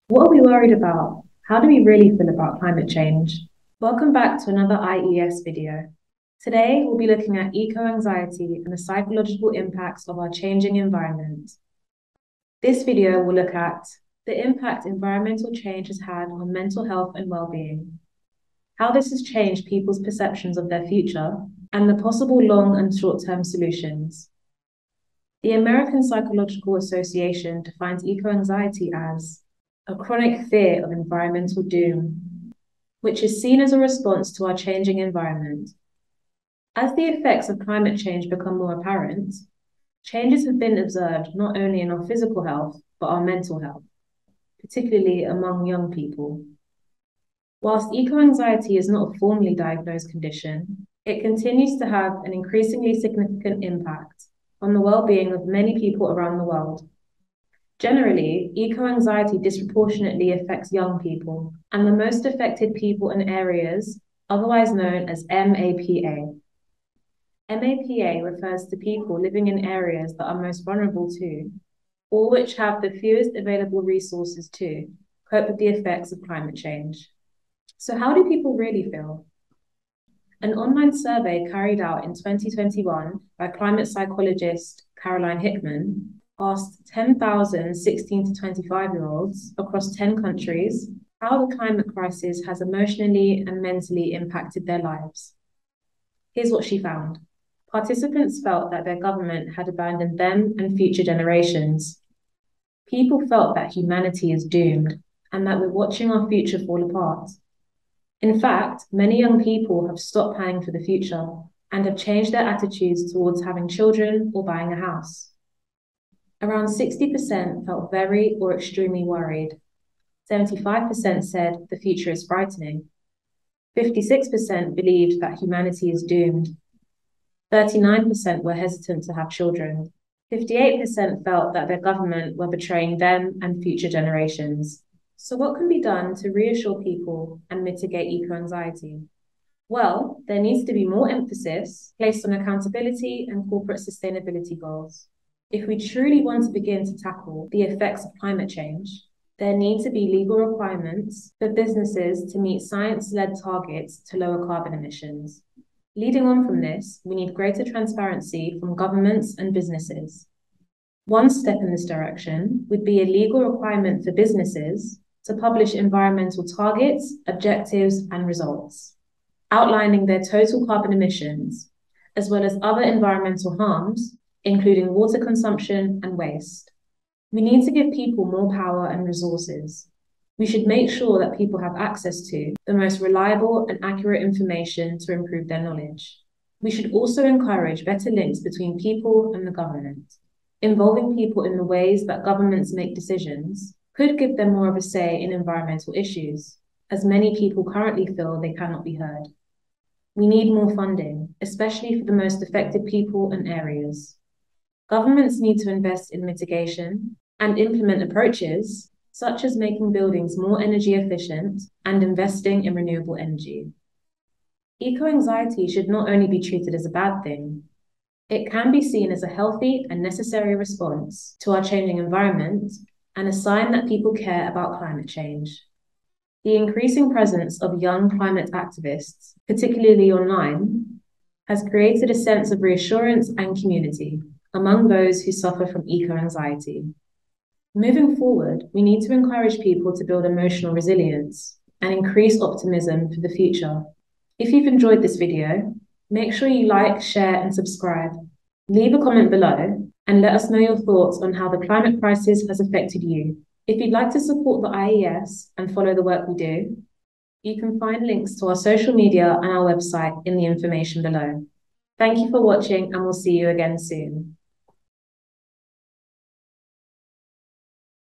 What are we worried about? How do we really feel about climate change? Welcome back to another IES video. Today, we'll be looking at eco-anxiety and the psychological impacts of our changing environment. This video will look at the impact environmental change has had on mental health and well-being, how this has changed people's perceptions of their future, and the possible long and short-term solutions. The American Psychological Association defines eco-anxiety as a chronic fear of environmental doom, which is seen as a response to our changing environment. As the effects of climate change become more apparent, changes have been observed not only in our physical health, but our mental health, particularly among young people. Whilst eco-anxiety is not a formally diagnosed condition, it continues to have an increasingly significant impact on the well-being of many people around the world. Generally, eco-anxiety disproportionately affects young people, and the most affected people in areas otherwise known as MAPA. MAPA refers to people living in areas that are most vulnerable to, or which have the fewest available resources to, cope with the effects of climate change. So how do people really feel? An online survey carried out in 2021 by climate psychologist Caroline Hickman asked 10,000 16 to 25-year-olds across 10 countries how the climate crisis has emotionally and mentally impacted their lives. Here's what she found. Participants felt that their government had abandoned them and future generations. People felt that humanity is doomed and that we're watching our future fall apart. In fact, many young people have stopped planning for the future and have changed their attitudes towards having children or buying a house. Around 60% felt very or extremely worried. 75% said the future is frightening. 56% believed that humanity is doomed. 39% were hesitant to have children. 58% felt that their government were betraying them and future generations. So what can be done to reassure people and mitigate eco-anxiety? Well, there needs to be more emphasis placed on accountability and corporate sustainability goals. If we truly want to begin to tackle the effects of climate change, there need to be legal requirements for businesses to meet science-led targets to lower carbon emissions. Leading on from this, we need greater transparency from governments and businesses. One step in this direction would be a legal requirement for businesses to publish environmental targets, objectives, and results, outlining their total carbon emissions, as well as other environmental harms, including water consumption and waste. We need to give people more power and resources. We should make sure that people have access to the most reliable and accurate information to improve their knowledge. We should also encourage better links between people and the government. Involving people in the ways that governments make decisions could give them more of a say in environmental issues, as many people currently feel they cannot be heard. We need more funding, especially for the most affected people and areas. Governments need to invest in mitigation and implement approaches such as making buildings more energy efficient and investing in renewable energy. Eco-anxiety should not only be treated as a bad thing, it can be seen as a healthy and necessary response to our changing environment and a sign that people care about climate change. The increasing presence of young climate activists, particularly online, has created a sense of reassurance and community among those who suffer from eco-anxiety. Moving forward, we need to encourage people to build emotional resilience and increase optimism for the future. If you've enjoyed this video, make sure you like, share, and subscribe. Leave a comment below and let us know your thoughts on how the climate crisis has affected you. If you'd like to support the IES and follow the work we do, you can find links to our social media and our website in the information below. Thank you for watching, and we'll see you again soon.